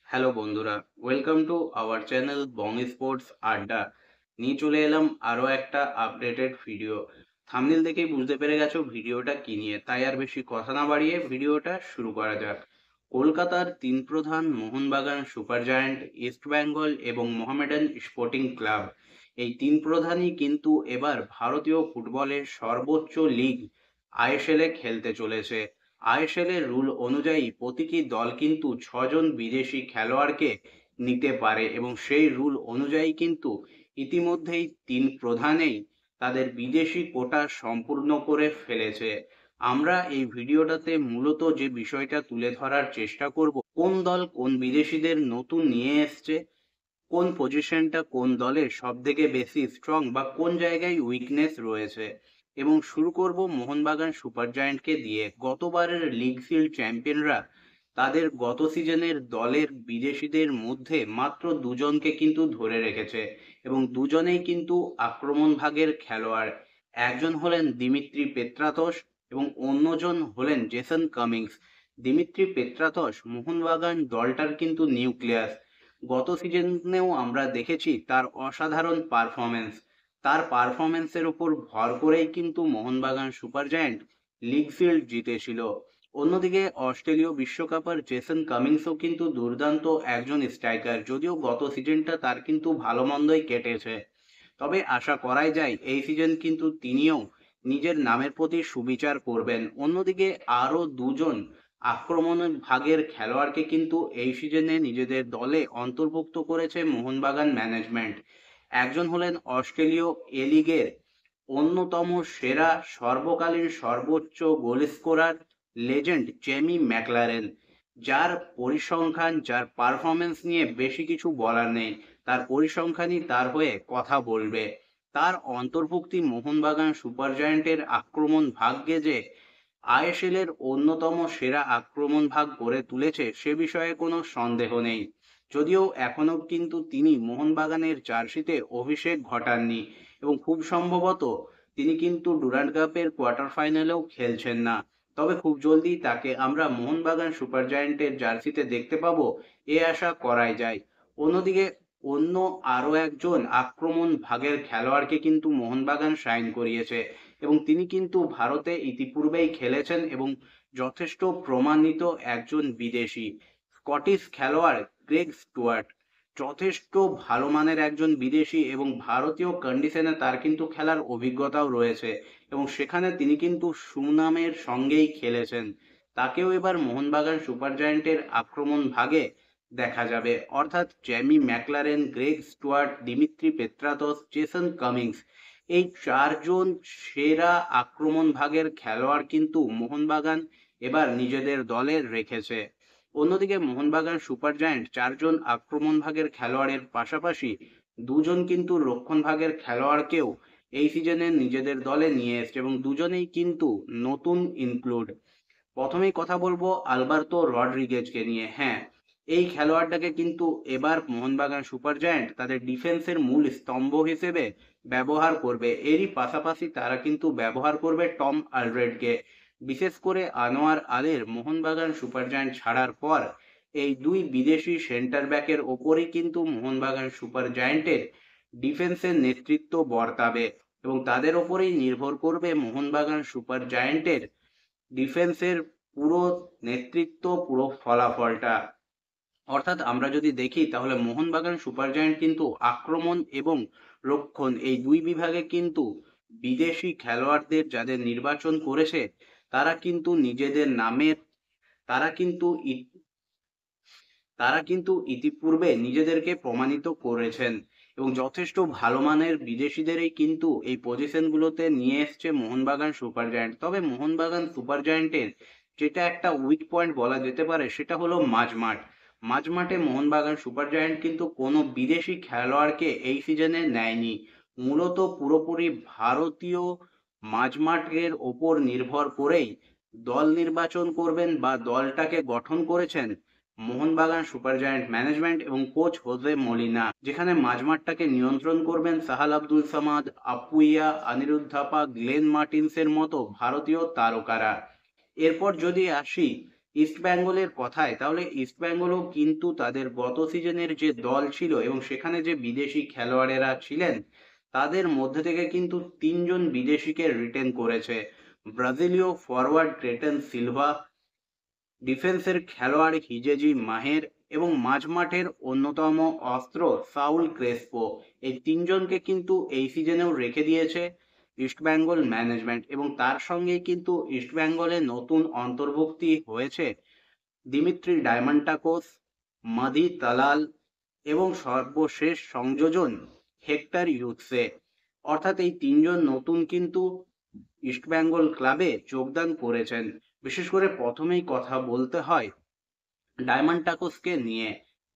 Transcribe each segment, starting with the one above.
Hello বন্ধুরা, welcome to our channel Bong sports আড্ডা। নিয়ে চলে এলাম আরও একটা আপডেটেড ভিডিও। থাম্বনেল দেখেই বুঝতে পেরে গেছো ভিডিওটা কি নিয়ে, তাই আর বেশি কথা না বাড়িয়ে ভিডিওটা শুরু করা যাক। কলকাতার তিন প্রধান Mohun Bagan super giant, east Bengal এবং মোহামেডান স্পোর্টিং ক্লাব, এই তিন প্রধানই কিন্তু এবার ভারতীয় ফুটবলের সর্বোচ্চ লিগ আইএসএল এ খেলতে চলেছে। আইএসএল এর রুল অনুযায়ী প্রতিটি দল কিন্তু ছজন বিদেশি খেলোয়াড়কে নিতে পারে এবং সেই রুল অনুযায়ী কিন্তু ইতিমধ্যেই তিন প্রধানেই তাদের বিদেশি কোটা সম্পূর্ণ করে ফেলেছে। আমরা এই ভিডিওটাতে মূলত যে বিষয়টা তুলে ধরার চেষ্টা করব, কোন দল কোন বিদেশিদের নতুন নিয়ে এসছে, কোন পজিশনটা কোন দলের সব থেকে বেশি স্ট্রং বা কোন জায়গায় উইকনেস রয়েছে। এবং শুরু করব মোহনবাগান সুপার জায়ান্টকে দিয়ে। গতবারের লিগ শিল্ড চ্যাম্পিয়নরা তাদের গত সিজনের দলের বিদেশিদের মধ্যে মাত্র দুজনকে কিন্তু ধরে রেখেছে এবং দুজনেই কিন্তু আক্রমণ ভাগের খেলোয়াড়। একজন হলেন দিমিত্রি পেত্রাতস এবং অন্যজন হলেন Jason Cummings. Dimitri Petratos Mohun Bagan দলটার কিন্তু নিউক্লিয়াস। গত সিজনেও আমরা দেখেছি তার অসাধারণ পারফরমেন্স। তার পারফরমেন্সের উপর ভর করেই কিন্তু Mohun Bagan super giant league shield জিতেছিল। অন্যদিকে অস্ট্রেলীয় বিশ্বকাপের জেসন কামিংসও কিন্তু দুর্দান্ত একজন স্ট্রাইকার, যদিও গত সিজনটা তার কিন্তু ভালো মন্দই কেটেছে। তবে আশা করাই যায় এই সিজন কিন্তু তিনিও নিজের নামের প্রতি সুবিচার করবেন। অন্যদিকে আরও দুজন আক্রমণ ভাগের খেলোয়াড়কে কিন্তু এই সিজনে নিজেদের দলে অন্তর্ভুক্ত করেছে মোহনবাগান ম্যানেজমেন্ট। একজন হলেন অস্ট্রেলীয় এ লিগের অন্যতম সেরা সর্বকালীন সর্বোচ্চ goal scorer legend Jamie McLaren, যার পরিসংখ্যান, যার পারফরমেন্স নিয়ে বেশি কিছু বলার নেই। তার পরিসংখ্যানই তার হয়ে কথা বলবে। তার অন্তর্ভুক্তি মোহনবাগান সুপার জায়ান্টের আক্রমণ ভাগ্যে যে আইএসএল এর অন্যতম সেরা আক্রমণ ভাগ গড়ে তুলেছে সে বিষয়ে কোনো সন্দেহ নেই। যদিও এখনো কিন্তু তিনি মোহনবাগানের জার্সিতে অভিষেক ঘটাননি এবং খুব সম্ভবত তিনি কিন্তু ডুরান্ড কাপের কোয়ার্টার ফাইনালেও খেলছেন না। তবে খুব জলদি তাকে আমরা মোহনবাগান সুপার জায়ান্টের জার্সিতে দেখতে পাবো, এ আশা করাই যায়। অন্যদিকে অন্য আরও একজন আক্রমণ ভাগের খেলোয়াড়কে কিন্তু মোহনবাগান সাইন করিয়েছে এবং তিনি কিন্তু ভারতে ইতিপূর্বেই খেলেছেন এবং যথেষ্ট প্রমাণিত একজন বিদেশি স্কটিশ খেলোয়াড় গ্রেগ স্টুয়ার্ট। যথেষ্ট ভালো মানের একজন বিদেশি এবং ভারতীয় কন্ডিশনে তার কিন্তু খেলার অভিজ্ঞতাও রয়েছে এবং সেখানে তিনি কিন্তু সুনামের সঙ্গেই খেলেছেন। তাকেও এবার মোহনবাগান সুপার জায়ান্টের আক্রমণ ভাগে দেখা যাবে। অর্থাৎ Jamie McLaren, Greg Stewart, Dimitri Petratos, Jason Cummings, এই চারজন সেরা আক্রমণ ভাগের খেলোয়াড় কিন্তু মোহনবাগান এবার নিজেদের দলে রেখেছে। অন্যদিকে মোহনবাগান সুপার জায়ান্ট চারজন আক্রমণ ভাগের খেলোয়াড়ের পাশাপাশি দুজন কিন্তু রক্ষণ ভাগের খেলোয়াড়কেও এই সিজনে নিজেদের দলে নিয়ে এসছে এবং দুজনেই কিন্তু নতুন ইনক্লুড। প্রথমেই কথা বলবো আলবার্তো রড্রিগেজকে নিয়ে। হ্যাঁ, এই খেলোয়াড়টাকে কিন্তু এবার মোহনবাগান সুপার জায়ান্ট তাদের ডিফেন্সের মূল স্তম্ভ হিসেবে ব্যবহার করবে। এরই পাশাপাশি তারা কিন্তু ব্যবহার করবে টম আলরেডকে। বিশেষ করে আনোয়ার আলীর মোহনবাগান সুপার জায়ান্ট ছাড়ার পর এই দুই বিদেশি সেন্টার ব্যাকের ওপরই কিন্তু মোহনবাগান সুপার জায়ান্টের ডিফেন্সের নেতৃত্ব বর্তাবে এবং তাদের ওপরেই নির্ভর করবে মোহনবাগান সুপার জায়ান্টের ডিফেন্সের পুরো নেতৃত্ব, পুরো ফলাফলটা। অর্থাৎ আমরা যদি দেখি তাহলে মোহনবাগান সুপার জায়ান্ট কিন্তু আক্রমণ এবং রক্ষণ এই দুই বিভাগে কিন্তু বিদেশি খেলোয়াড়দের যাদের নির্বাচন করেছে তারা কিন্তু নিজেদের নামের তারা কিন্তু তারা কিন্তু ইতিপূর্বে নিজেদেরকে প্রমাণিত করেছেন এবং যথেষ্ট ভালো মানের বিদেশিদেরই কিন্তু এই পজিশনগুলোতে নিয়ে এসছে মোহনবাগান সুপার জায়ান্ট। তবে মোহনবাগান সুপার জায়ান্টের যেটা একটা উইক পয়েন্ট বলা যেতে পারে সেটা হলো মাঝমাঠ। মাঝমাঠে মোহনবাগান সুপার জায়ান্ট কিন্তু কোনো বিদেশি খেলোয়াড়কে এই সিজনে নেয়নি। মূলত পুরোপুরি ভারতীয় মাঝমাঠের ওপর নির্ভর করেই দল নির্বাচন করবেন বা দলটাকে গঠন করেছেন মোহনবাগান সুপার জায়ান্ট ম্যানেজমেন্ট এবং কোচ হোজে মলিনা। যেখানে মাঝমাঠটাকে নিয়ন্ত্রণ করবেন সাহাল আব্দুল সামাদ, আপুইয়া, অনিরুদ্ধ থাপা, গ্লেন মার্টিন্সের মতো ভারতীয় তারকারা। এরপর যদি আসি ইস্ট বেঙ্গলের কথায়, তাহলে ইস্ট বেঙ্গলও কিন্তু তাদের গত সিজনের যে দল ছিল এবং সেখানে যে বিদেশি খেলোয়াড়েরা ছিলেন তাদের মধ্যে থেকে কিন্তু 3 জন বিদেশিকে রিটেন করেছে। ব্রাজিলীয় ফরওয়ার্ড ক্রেটেন সিলভা, ডিফেন্সের খেলোয়াড় হিজেজি মাহের এবং মাঝমাঠের অন্যতম অস্ত্র সাউল ক্রেসপো, এই 3জনকে কিন্তু এই সিজনেও রেখে দিয়েছে ইস্টবেঙ্গল ম্যানেজমেন্ট। এবং তার সঙ্গেই কিন্তু ইস্টবেঙ্গলে নতুন অন্তর্ভুক্তি হয়েছে দিমিত্রি ডায়মান্টাকোস, মাধি তালাল এবং সর্বশেষ সংযোজন হেক্টর ইউতসে। অর্থাৎ এই 3জন নতুন কিন্তু ইস্টবেঙ্গল ক্লাবে যোগদান করেছেন। বিশেষ করে প্রথমেই কথা বলতে হয় ডায়মান্টাকোসকে নিয়ে।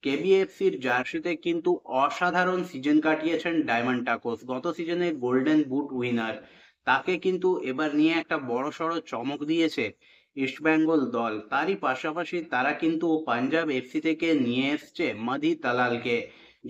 কেবিএফসির জার্সিতে কিন্তু অসাধারণ সিজন কাটিয়েছেন ডায়মান্টাকোস, গত সিজনে গোল্ডেন বুট উইনার। তাকে কিন্তু এবার নিয়ে একটা বড়সড় চমক দিয়েছে ইস্টবেঙ্গল দল। তারই পাশাপাশি তারা কিন্তু পাঞ্জাব এফসি থেকে নিয়ে এসছে মাধি তালালকে,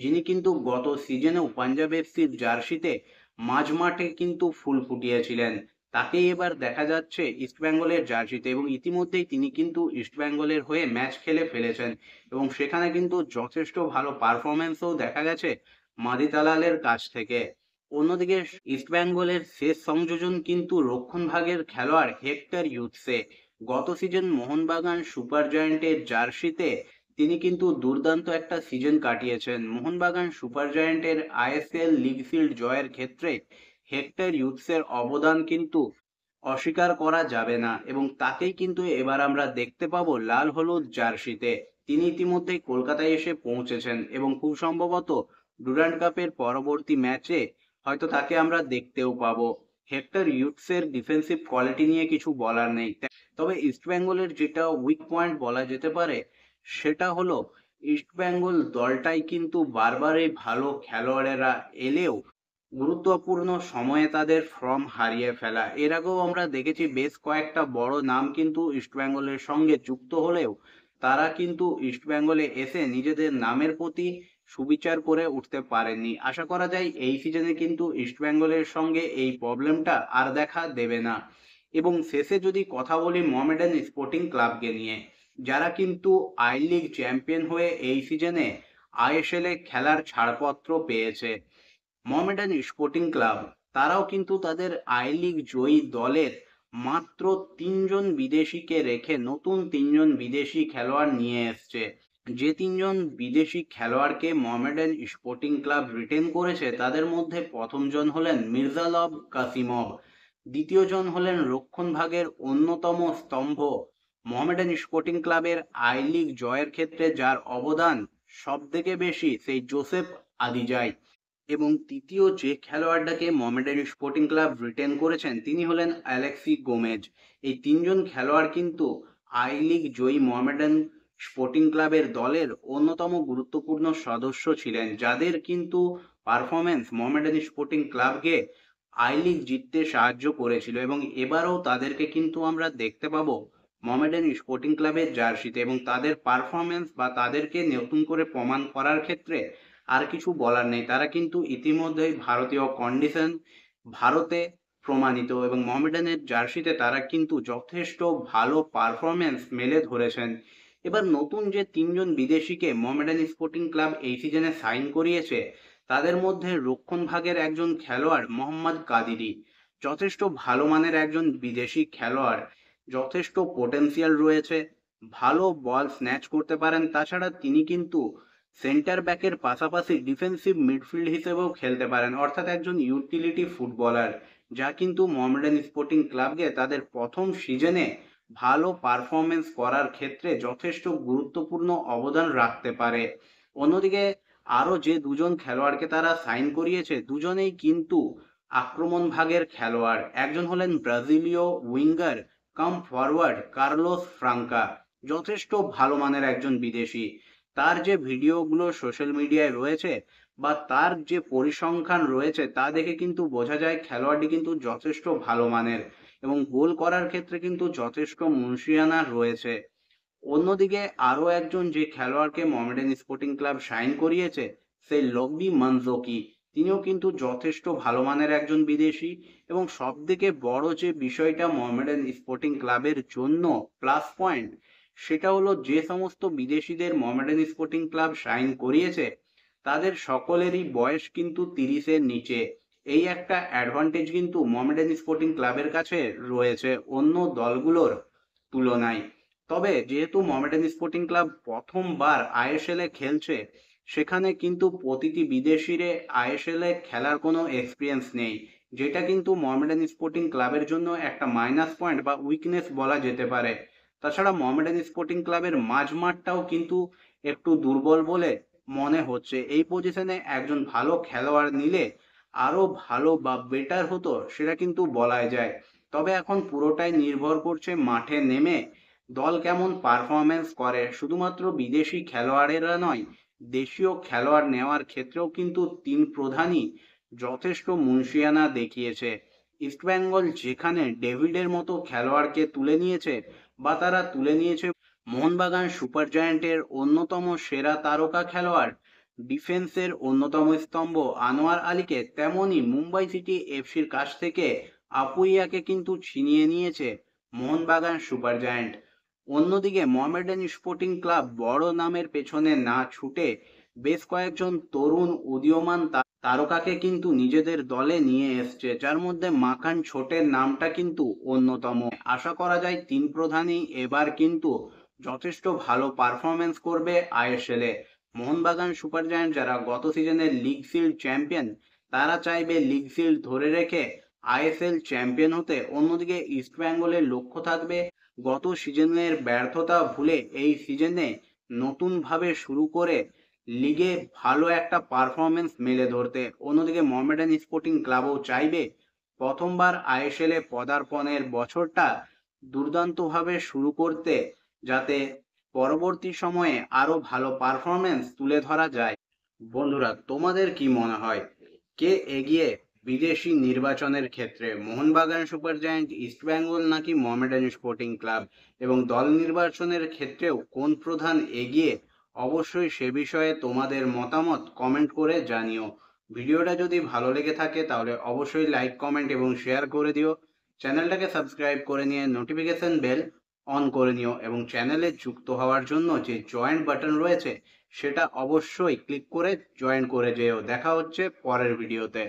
যিনি কিন্তু গত সিজনেও পাঞ্জাব এফসির জার্সিতে মাঝমাঠে কিন্তু ফুল ফুটিয়েছিলেন। তাকেই এবার দেখা যাচ্ছে ইস্টবেঙ্গলের জার্সিতে এবং ইতিমধ্যেই তিনি কিন্তু ইস্টবেঙ্গলের হয়ে ম্যাচ খেলে ফেলেছেন এবং সেখানে কিন্তু যথেষ্ট ভালো পারফরমেন্সও দেখা গেছে মাদি তালালের কাছ থেকে। অন্যদিকে ইস্টবেঙ্গলের শেষ সংযোজন কিন্তু রক্ষণ ভাগের খেলোয়াড় হেক্টর ইউতসে। গত সিজন মোহনবাগান সুপার জায়ান্টের জার্সিতে তিনি কিন্তু দুর্দান্ত একটা সিজন কাটিয়েছেন। মোহনবাগান সুপার জায়ান্টের আইএসএল লিগ শিল্ড জয়ের ক্ষেত্রে হেক্টর ইউতসের অবদান কিন্তু অস্বীকার করা যাবে না এবং তাকেই কিন্তু এবার আমরা দেখতে পাবো লাল হলুদ জার্সিতে। তিনি ইতিমধ্যেই কলকাতায় এসে পৌঁছেছেন এবং খুব সম্ভবত ডুরান্ড কাপের পরবর্তী ম্যাচে হয়তো তাকে আমরা দেখতেও পাবো। হেক্টর ইউতসের ডিফেন্সিভ কোয়ালিটি নিয়ে কিছু বলার নেই, তবে ইস্টবেঙ্গলের যেটা উইক পয়েন্ট বলা যেতে পারে সেটা হলো ইস্টবেঙ্গল দলটাই কিন্তু বারবার এই ভালো খেলোয়াড়েরা এলেও গুরুত্বপূর্ণ সময়ে তাদের ফর্ম হারিয়ে ফেলা। এর আগেও আমরা দেখেছি বেশ কয়েকটা বড় নাম কিন্তু ইস্টবেঙ্গলের সঙ্গে যুক্ত হলেও তারা কিন্তু ইস্টবেঙ্গলে এসে নিজেদের নামের প্রতি সুবিচার করে উঠতে পারেননি। আশা করা যায় এই সিজনে কিন্তু ইস্টবেঙ্গলের সঙ্গে এই প্রবলেমটা আর দেখা দেবে না। এবং শেষে যদি কথা বলি মোহামেডান স্পোর্টিং ক্লাবকে নিয়ে, যারা কিন্তু আই লিগ চ্যাম্পিয়ন হয়ে এই সিজনে আইএসএল এ খেলার ছাড়পত্র পেয়েছে। মোহামেডান স্পোর্টিং ক্লাব তারাও কিন্তু তাদের আই লিগ জয়ী দলের মাত্র 3জন বিদেশিকে রেখে নতুন 3জন বিদেশি খেলোয়াড় নিয়ে এসছে। যে 3জন বিদেশি খেলোয়াড়কে মোহামেডান স্পোর্টিং ক্লাব রিটেন করেছে তাদের মধ্যে প্রথমজন হলেন মির্জালভ কাসিমভ, দ্বিতীয়জন হলেন রক্ষণ ভাগের অন্যতম স্তম্ভ মোহামেডান স্পোর্টিং ক্লাবের আই লিগ জয়ের ক্ষেত্রে যার অবদান সব থেকে বেশি সেই জোসেফ আদিজাই, এবং তৃতীয় যে খেলোয়াড়টাকে মোহামেডান স্পোর্টিং ক্লাব রিটেন করেছেন তিনি হলেন অ্যালেক্সি গোমেজ। এই 3জন খেলোয়াড় কিন্তু I league Joyee Mohammedan sporting ক্লাবের দলের অন্যতম গুরুত্বপূর্ণ সদস্য ছিলেন, যাদের কিন্তু পারফরমেন্স মোহামেডান স্পোর্টিং ক্লাবকে আই লিগ জিততে সাহায্য করেছিল এবং এবারও তাদেরকে কিন্তু আমরা দেখতে পাবো মোহামেডান স্পোর্টিং ক্লাবের জার্সিতে। এবং তাদের পারফরমেন্স বা তাদেরকে নতুন করে প্রমাণ করার ক্ষেত্রে আর কিছু বলার নেই, তারা কিন্তু ইতিমধ্যেই ভারতীয় কন্ডিশন ভারতে প্রমাণিত এবং মোহামেডানের জার্সিতে তারা কিন্তু যথেষ্ট ভালো পারফরমেন্স মেলে ধরেছেন। এবার নতুন যে 3জন বিদেশিকে মোহামেডান স্পোর্টিং ক্লাব এই সিজনে সাইন করিয়েছে তাদের মধ্যে রক্ষণ ভাগের একজন খেলোয়াড় মোহাম্মদ কাদিরি, যথেষ্ট ভালো মানের একজন বিদেশি খেলোয়াড়, যথেষ্ট পোটেনশিয়াল রয়েছে, ভালো বল স্ন্যাচ করতে পারেন। তাছাড়া তিনি কিন্তু সেন্টার ব্যাকের পাশাপাশি ডিফেন্সিভ মিডফিল্ড হিসেবেও খেলতে পারেন, অর্থাৎ একজন ইউটিলিটি ফুটবলার, যা কিন্তু মোহামেডান স্পোর্টিং ক্লাবকে তাদের প্রথম সিজনে ভালো পারফরমেন্স করার ক্ষেত্রে যথেষ্ট গুরুত্বপূর্ণ অবদান রাখতে পারে। অন্যদিকে আরো যে 2জন খেলোয়াড়কে তারা সাইন করিয়েছে দুজনেই কিন্তু আক্রমণ ভাগের খেলোয়াড়। একজন হলেন ব্রাজিলীয় winger cum forward Carlos Franca, যথেষ্ট ভালো মানের একজন বিদেশি। তার যে ভিডিওগুলো সোশ্যাল মিডিয়ায় রয়েছে বা তার যে পরিসংখ্যান রয়েছে তা দেখে কিন্তু বোঝা যায় খেলোয়াড়টি কিন্তু যথেষ্ট ভালো মানের এবং গোল করার ক্ষেত্রে কিন্তু যথেষ্ট মুনশিয়ানা রয়েছে। অন্যদিকে আরো একজন যে খেলোয়াড়কে মোহামেডান স্পোর্টিং ক্লাব সাইন করিয়েছে সেই লব্বি মানজোকি, তিনিও কিন্তু যথেষ্ট ভালো মানের একজন বিদেশি। এবং সব থেকে বড় যে বিষয়টা মোহামেডান স্পোর্টিং ক্লাবের জন্য প্লাস পয়েন্ট সেটা হলো যে সমস্ত বিদেশিদের মোহামেডান স্পোর্টিং ক্লাব সাইন করিয়েছে তাদের সকলেরই বয়স কিন্তু 30-এর নিচে। এই একটা অ্যাডভান্টেজ কিন্তু মোহামেডান স্পোর্টিং ক্লাবের কাছে রয়েছে অন্য দলগুলোর তুলনায়। তবে যেহেতু মোহামেডান স্পোর্টিং ক্লাব প্রথমবার আইএসএল এ খেলছে, সেখানে কিন্তু প্রতিটি বিদেশিরে আইএসএল এ খেলার কোনো এক্সপিরিয়েন্স নেই, যেটা কিন্তু মোহামেডান স্পোর্টিং ক্লাবের জন্য একটা মাইনাস পয়েন্ট বা উইকনেস বলা যেতে পারে। তাছাড়া মোহামেডান স্পোর্টিং ক্লাবের মাঝমাঠটাও কিন্তু একটু দুর্বল বলে মনে হচ্ছে। এই পজিশনে একজন ভালো খেলোয়াড় নিলে আরো ভালো বা বেটার হতো, সেটা কিন্তু বলাই যায়। তবে এখন পুরোটাই নির্ভর করছে মাঠে নেমে দল কেমন পারফরমেন্স করে। শুধুমাত্র বিদেশি খেলোয়াড়েরা নয়, দেশীয় খেলোয়াড় নেওয়ার ক্ষেত্রেও কিন্তু তিন প্রধানই যথেষ্ট মুনশিয়ানা দেখিয়েছে। ইস্টবেঙ্গল যেখানে ডেভিডের মতো খেলোয়াড়কে তুলে নিয়েছে বা তারা তুলে নিয়েছে মোহনবাগান সুপার জায়ান্টের অন্যতম সেরা তারকা খেলোয়াড়, ডিফেন্সের অন্যতম স্তম্ভ আনোয়ার আলীকে, তেমনি মুম্বাই সিটি এফসির কাছ থেকে আপুইয়াকে কিন্তু ছিনিয়ে নিয়েছে মোহনবাগান সুপার জায়ান্ট। অন্যদিকে মোহামেডান স্পোর্টিং ক্লাব বড় নামের পেছনে না ছুটে বেশ কয়েকজন তরুণ উদীয়মান তারকাকে কিন্তু নিজেদের দলে নিয়ে এসছে, যার মধ্যে মাখান ছোটের নামটা কিন্তু অন্যতম। আশা করা যায় তিন প্রধানই এবার কিন্তু যথেষ্ট ভালো পারফরমেন্স করবে আইএসএল এ। মোহনবাগান সুপার জায়ান্ট যারা গত সিজনের লিগ শিল্ড চ্যাম্পিয়ন, তারা চাইবে লিগ শিল্ড ধরে রেখে আইএসএল চ্যাম্পিয়ন হতে। অন্যদিকে ইস্ট বেঙ্গলের লক্ষ্য থাকবে গত সিজনের ব্যর্থতা ভুলে এই সিজনে নতুনভাবে শুরু করে লিগে ভালো একটা পারফরমেন্স মেলে ধরতে। অন্যদিকে মোহামেডান স্পোর্টিং ক্লাবও চাইবে প্রথমবার আইএসএল এ পদার্পণের বছরটা দুর্দান্তভাবে শুরু করতে, যাতে পরবর্তী সময়ে আরো ভালো পারফরমেন্স তুলে ধরা যায়। বন্ধুরা, তোমাদের কি মনে হয় কে এগিয়ে বিদেশি নির্বাচনের ক্ষেত্রে, মোহনবাগান সুপার জায়ান্ট, ইস্টবেঙ্গল নাকি মোহামেডান স্পোর্টিং ক্লাব? এবং দল নির্বাচনের ক্ষেত্রেও কোন প্রধান এগিয়ে? অবশ্যই সে বিষয়ে তোমাদের মতামত কমেন্ট করে জানিও। ভিডিওটা যদি ভালো লেগে থাকে তাহলে অবশ্যই লাইক, কমেন্ট এবং শেয়ার করে দিও। চ্যানেলটাকে সাবস্ক্রাইব করে নিয়ে নোটিফিকেশন বেল অন করে নিও এবং চ্যানেলে যুক্ত হওয়ার জন্য যে জয়েন বাটন রয়েছে সেটা অবশ্যই ক্লিক করে জয়েন করে যেও। দেখা হচ্ছে পরের ভিডিওতে।